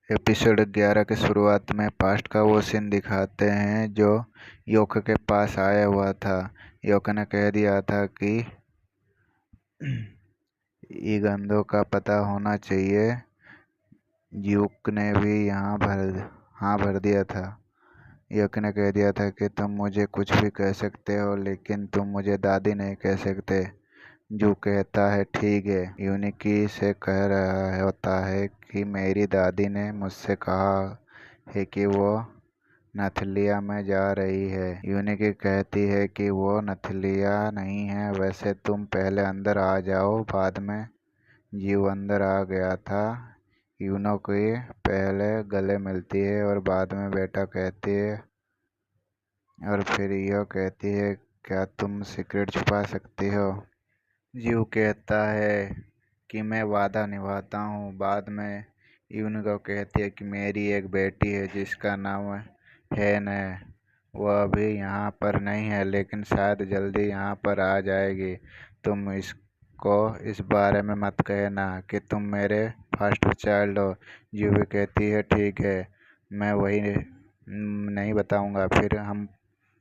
Episode 11 की शुरुआत में पास्ट का वो सीन दिखाते हैं जो योक के पास आया हुआ था। योक ने कह दिया था कि ईगंदो का पता होना चाहिए। यूक ने भी हाँ भर दिया था। योक ने कह दिया था कि तुम मुझे कुछ भी कह सकते हो, लेकिन तुम मुझे दादी नहीं कह सकते। जू कहता है ठीक है। यूनिकी से कह रहा होता है कि मेरी दादी ने मुझसे कहा है कि वो नथलिया में जा रही है। यूनिकी कहती है कि वो नथलिया नहीं है, वैसे तुम पहले अंदर आ जाओ। बाद में जीव अंदर आ गया था। यूनिकी पहले गले मिलती है और बाद में बेटा कहती है, और फिर यह कहती है क्या तुम सीक्रेट छुपा सकती हो। जीव कहता है कि मैं वादा निभाता हूँ। बाद में यूनिको कहती है कि मेरी एक बेटी है जिसका नाम हैन है। वह अभी यहाँ पर नहीं है, लेकिन शायद जल्दी यहाँ पर आ जाएगी। तुम इसको इस बारे में मत कहना कि तुम मेरे फर्स्ट चाइल्ड हो। जीव भी कहती है ठीक है, मैं वही नहीं बताऊँगा। फिर हम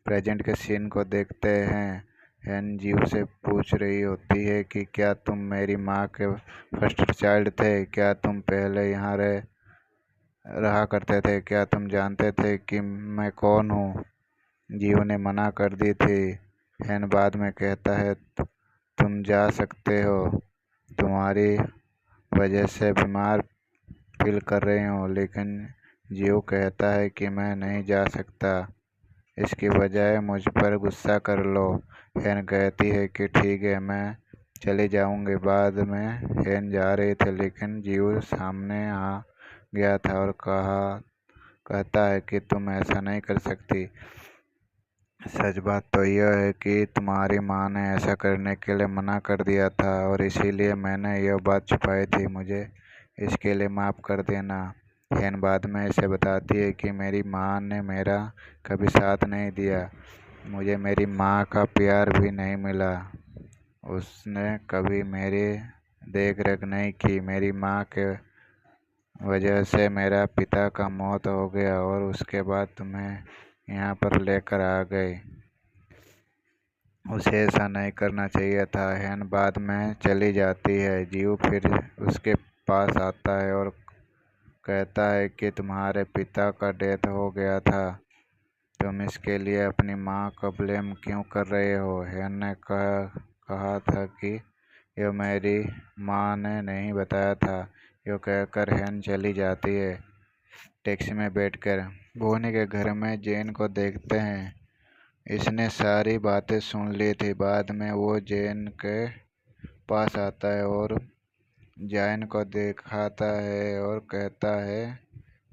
प्रेजेंट के सीन को देखते हैं। हैन जीव से पूछ रही होती है कि क्या तुम मेरी माँ के फर्स्ट चाइल्ड थे? क्या तुम पहले यहाँ रहा करते थे? क्या तुम जानते थे कि मैं कौन हूँ? जीव ने मना कर दी थी। हैन बाद में कहता है तुम जा सकते हो, तुम्हारी वजह से बीमार फील कर रही हूँ। लेकिन जीव कहता है कि मैं नहीं जा सकता, इसकी बजाय मुझ पर गुस्सा कर लो। हैन कहती है कि ठीक है, मैं चली जाऊंगी। बाद में हैन जा रही थी, लेकिन जीव सामने आ गया था और कहता है कि तुम ऐसा नहीं कर सकती। सच बात तो यह है कि तुम्हारी माँ ने ऐसा करने के लिए मना कर दिया था और इसीलिए मैंने यह बात छुपाई थी। मुझे इसके लिए माफ़ कर देना। हैन बाद में इसे बताती है कि मेरी माँ ने मेरा कभी साथ नहीं दिया। मुझे मेरी माँ का प्यार भी नहीं मिला। उसने कभी मेरी देख रेख नहीं की। मेरी माँ के वजह से मेरा पिता का मौत हो गया और उसके बाद तुम्हें यहाँ पर लेकर आ गई। उसे ऐसा नहीं करना चाहिए था। हैन बाद में चली जाती है। जीव फिर उसके पास आता है और कहता है कि तुम्हारे पिता का डेथ हो गया था, तुम इसके लिए अपनी माँ को ब्लेम क्यों कर रहे हो? हैन ने कहा था कि यह मेरी माँ ने नहीं बताया था। यह कहकर हैन चली जाती है। टैक्सी में बैठकर बोनी के घर में जेन को देखते हैं। इसने सारी बातें सुन ली थी। बाद में वो जेन के पास आता है और जैन को दिखाता है और कहता है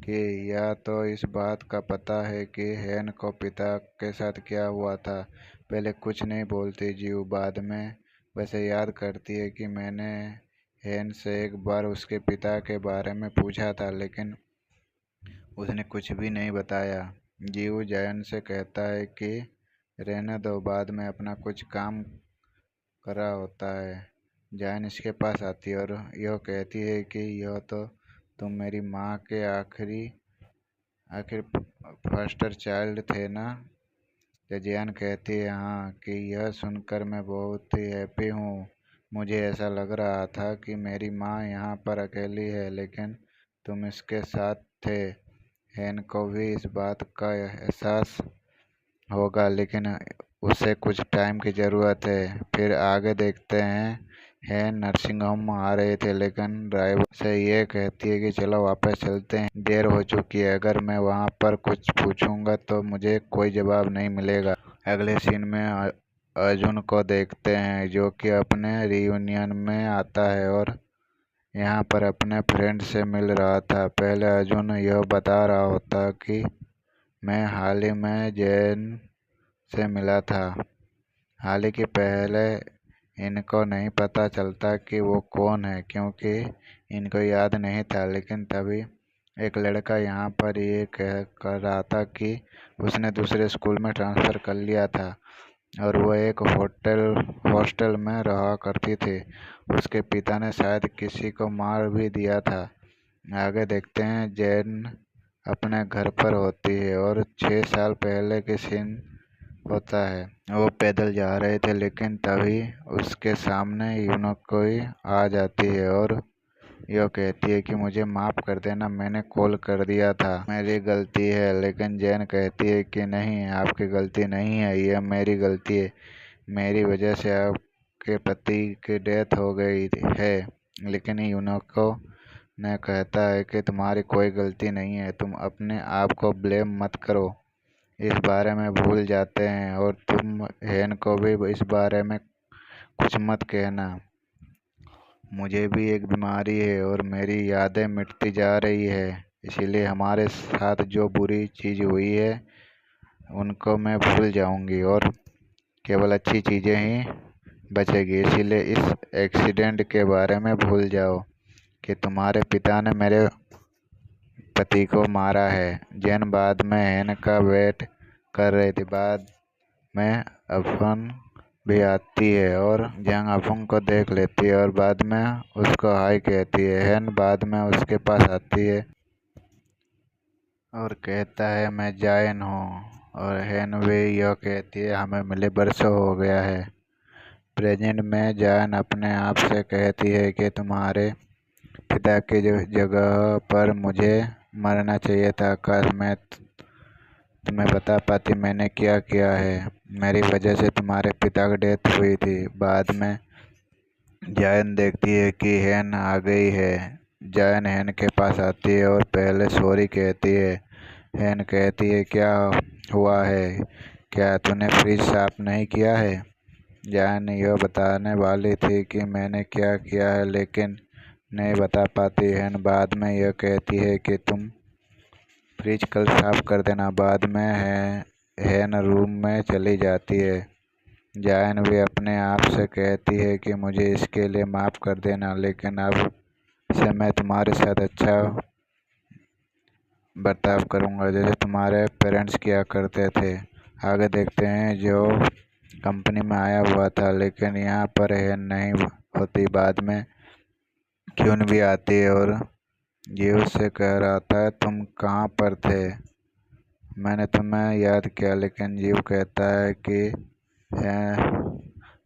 कि या तो इस बात का पता है कि हैन को पिता के साथ क्या हुआ था। पहले कुछ नहीं बोलती जीव, बाद में वैसे याद करती है कि मैंने हैन से एक बार उसके पिता के बारे में पूछा था, लेकिन उसने कुछ भी नहीं बताया। जीव जयन से कहता है कि रहने दो, बाद में अपना कुछ काम करा होता है। जयन इसके पास आती है और यह कहती है कि यह तो तुम मेरी माँ के आखिर फर्स्ट चाइल्ड थे ना। जयन कहती है हाँ, कि यह सुनकर मैं बहुत ही हैप्पी हूँ। मुझे ऐसा लग रहा था कि मेरी माँ यहाँ पर अकेली है, लेकिन तुम इसके साथ थे। हैन को भी इस बात का एहसास होगा, लेकिन उसे कुछ टाइम की ज़रूरत है। फिर आगे देखते हैं। हैन नर्सिंग होम आ रहे थे, लेकिन ड्राइवर से ये कहती है कि चलो वापस चलते हैं, देर हो चुकी है। अगर मैं वहाँ पर कुछ पूछूंगा तो मुझे कोई जवाब नहीं मिलेगा। अगले सीन में अर्जुन को देखते हैं, जो कि अपने रियूनियन में आता है और यहाँ पर अपने फ्रेंड से मिल रहा था। पहले अर्जुन यह बता रहा होता कि मैं हाल ही में जैन से मिला था। हालांकि पहले इनको नहीं पता चलता कि वो कौन है, क्योंकि इनको याद नहीं था। लेकिन तभी एक लड़का यहाँ पर ये कर रहा था कि उसने दूसरे स्कूल में ट्रांसफ़र कर लिया था और वह एक हॉस्टल में रहा करती थी। उसके पिता ने शायद किसी को मार भी दिया था। आगे देखते हैं जैन अपने घर पर होती है और 6 साल पहले के सीन होता है। वो पैदल जा रहे थे लेकिन तभी उसके सामने यूनोकोई आ जाती है और यो कहती है कि मुझे माफ़ कर देना, मैंने कॉल कर दिया था, मेरी गलती है। लेकिन जैन कहती है कि नहीं, आपकी गलती नहीं है, यह मेरी गलती है, मेरी वजह से आपके पति की डेथ हो गई है। लेकिन यूनको ने कहता है कि तुम्हारी कोई गलती नहीं है, तुम अपने आप को ब्लेम मत करो, इस बारे में भूल जाते हैं और तुम हेन को भी इस बारे में कुछ मत कहना। मुझे भी एक बीमारी है और मेरी यादें मिटती जा रही है, इसीलिए हमारे साथ जो बुरी चीज़ हुई है उनको मैं भूल जाऊंगी और केवल अच्छी चीज़ें ही बचेगी। इसीलिए इस एक्सीडेंट के बारे में भूल जाओ कि तुम्हारे पिता ने मेरे पति को मारा है। जैन बाद में हेन का वेट कर रही थी। बाद में अफन भी आती है और जंग अफन को देख लेती है और बाद में उसको हाय कहती है। हेन बाद में उसके पास आती है और कहता है मैं जायन हूँ और हेन भी यह कहती है हमें मिले बरसों हो गया है। प्रेजेंट में जायन अपने आप से कहती है कि तुम्हारे पिता की जगह पर मुझे मरना चाहिए था, काश मैं तुम्हें बता पाती मैंने क्या किया है, मेरी वजह से तुम्हारे पिता की डेथ हुई थी। बाद में जायन देखती है कि हेन आ गई है। जायन हेन के पास आती है और पहले सॉरी कहती है। हेन कहती है क्या हुआ है, क्या तूने फ्रिज साफ नहीं किया है। जायन यह बताने वाली थी कि मैंने क्या किया है लेकिन नहीं बता पाती। हेन बाद में यह कहती है कि तुम फ्रिज कल साफ कर देना। बाद में हेन रूम में चली जाती है। जायन भी अपने आप से कहती है कि मुझे इसके लिए माफ़ कर देना, लेकिन अब से मैं तुम्हारे साथ अच्छा बर्ताव करूँगा जैसे तुम्हारे पेरेंट्स किया करते थे। आगे देखते हैं जो कंपनी में आया हुआ था लेकिन यहाँ पर हेन नहीं होती। बाद में क्यून भी आती है और जीव से कह रहा था तुम कहाँ पर थे, मैंने तुम्हें याद किया। लेकिन जीव कहता है कि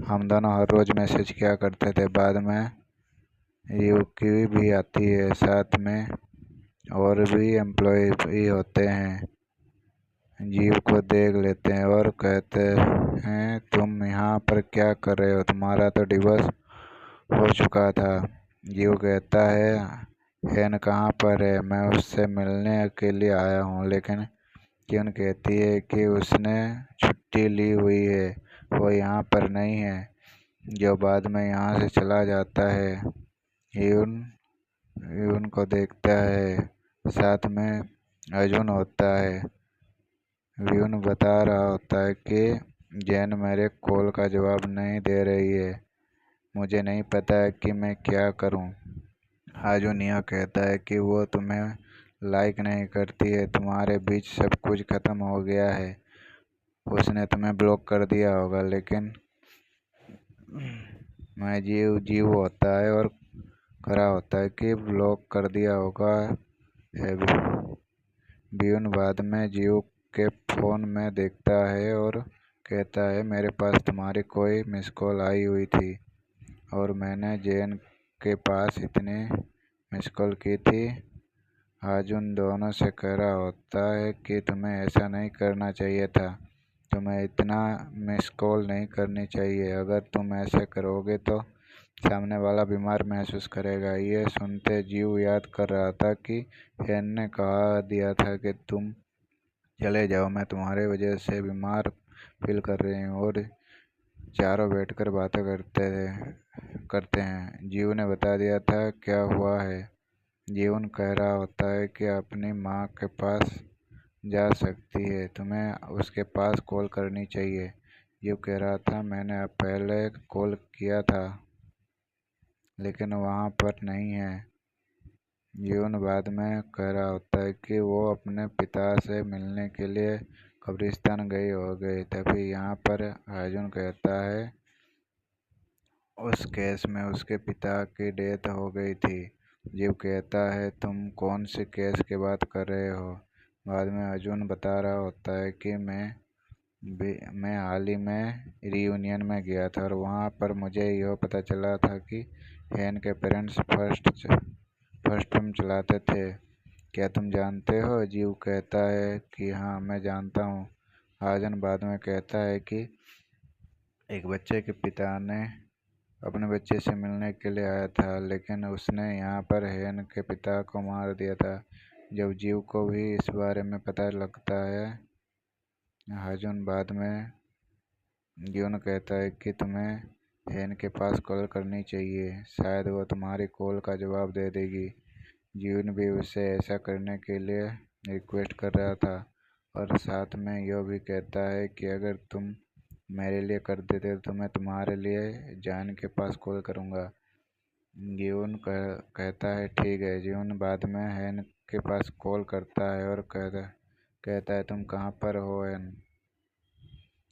हम दोनों हर रोज़ मैसेज किया करते थे। बाद में युकी भी आती है, साथ में और भी एम्प्लॉय भी होते हैं। जीव को देख लेते हैं और कहते हैं तुम यहाँ पर क्या कर रहे हो, तुम्हारा तो डिवोर्स हो चुका था। जीव कहता है हेन कहाँ पर है, मैं उससे मिलने के लिए आया हूँ। लेकिन क्यून कहती है कि उसने छुट्टी ली हुई है, वो यहाँ पर नहीं है। जो बाद में यहाँ से चला जाता है। यून यून को देखता है, साथ में अर्जुन होता है। यून बता रहा होता है कि जैन मेरे कॉल का जवाब नहीं दे रही है, मुझे नहीं पता है कि मैं क्या करूं। अर्जुन यह कहता है कि वो तुम्हें लाइक नहीं करती है, तुम्हारे बीच सब कुछ खत्म हो गया है, उसने तुम्हें ब्लॉक कर दिया होगा। लेकिन मैं जीव होता है और खड़ा होता है कि ब्लॉक कर दिया होगा है। ब्यून बाद में जीव के फ़ोन में देखता है और कहता है मेरे पास तुम्हारी कोई मिस कॉल आई हुई थी और मैंने जैन के पास इतनी मिस कॉल की थी। आज उन दोनों से कह रहा होता है कि तुम्हें ऐसा नहीं करना चाहिए था, तुम्हें इतना मिस कॉल नहीं करनी चाहिए, अगर तुम ऐसे करोगे तो सामने वाला बीमार महसूस करेगा। ये सुनते जीव याद कर रहा था कि हेन ने कहा दिया था कि तुम चले जाओ, मैं तुम्हारी वजह से बीमार फील कर रही हूँ। और चारों बैठकर बातें करते हैं। जीव ने बता दिया था क्या हुआ है। जीवन कह रहा होता है कि अपनी माँ के पास जा सकती है, तुम्हें उसके पास कॉल करनी चाहिए। जीव कह रहा था मैंने अब पहले कॉल किया था लेकिन वहाँ पर नहीं है। जीवन बाद में कह रहा होता है कि वो अपने पिता से मिलने के लिए कब्रिस्तान हो गए। तभी यहाँ पर अर्जुन कहता है उस केस में उसके पिता की डेथ हो गई थी, जीव कहता है, तुम कौन से केस की बात कर रहे हो। बाद में अर्जुन बता रहा होता है कि मैं हाल ही में रियूनियन में गया था और वहाँ पर मुझे यह पता चला था कि हेन के पेरेंट्स फर्स्ट फिल्म चलाते थे। क्या तुम जानते हो? जीव कहता है कि हाँ, मैं जानता हूँ। अर्जुन बाद में कहता है कि एक बच्चे के पिता ने अपने बच्चे से मिलने के लिए आया था, लेकिन उसने यहाँ पर हेन के पिता को मार दिया था। जब जीव को भी इस बारे में पता लगता है, अर्जुन बाद में यून कहता है कि तुम्हें हेन के पास कॉल करनी चाहिए, शायद वो तुम्हारी कॉल का जवाब दे देगी। जीवन भी उसे ऐसा करने के लिए रिक्वेस्ट कर रहा था और साथ में यह भी कहता है कि अगर तुम मेरे लिए कर देते तो मैं तुम्हारे लिए जॉन के पास कॉल करूँगा। जीवन कहता है ठीक है। जीवन बाद में हेन के पास कॉल करता है और कहता है तुम कहाँ पर हो हेन?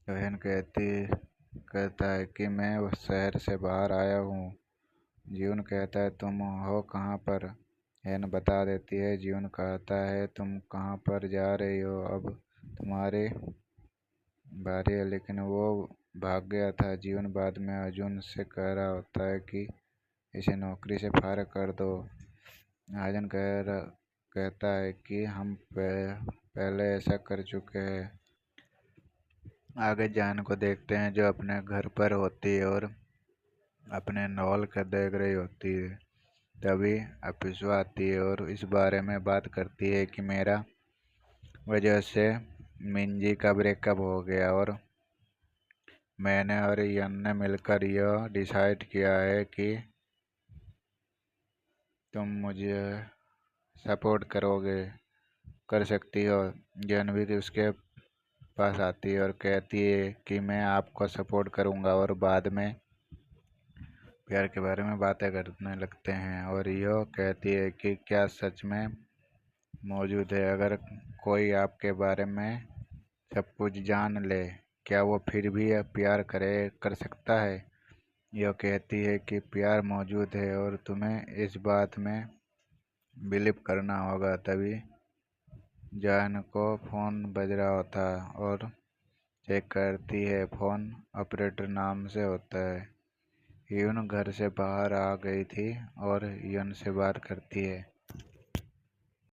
तो हेन कहता है कि मैं उस शहर से बाहर आया हूँ। जीवन कहता है तुम हो कहाँ पर? हेन बता देती है। जीवन कहता है तुम कहाँ पर जा रही हो, अब तुम्हारी बारी है, लेकिन वो भाग गया था। जीवन बाद में अर्जुन से कह रहा होता है कि इसे नौकरी से फायर कर दो। अर्जुन कहता है कि हम पहले ऐसा कर चुके हैं। आगे जान को देखते हैं जो अपने घर पर होती है और अपने नॉवल का देख रही होती है। तभी अपिसु आती है और इस बारे में बात करती है कि मेरा वजह से मिंजी का ब्रेकअप हो गया और मैंने और यन ने मिलकर यह डिसाइड किया है कि तुम मुझे सपोर्ट कर सकती हो। जानवी उसके पास आती है और कहती है कि मैं आपको सपोर्ट करूंगा और बाद में प्यार के बारे में बातें करने लगते हैं और यह कहती है कि क्या सच में मौजूद है, अगर कोई आपके बारे में सब कुछ जान ले, क्या वो फिर भी प्यार कर सकता है? यह कहती है कि प्यार मौजूद है और तुम्हें इस बात में बिलीव करना होगा। तभी जॉन को फ़ोन बज रहा होता और चेक करती है। फ़ोन ऑपरेटर नाम से होता है। यून घर से बाहर आ गई थी और यून से बात करती है।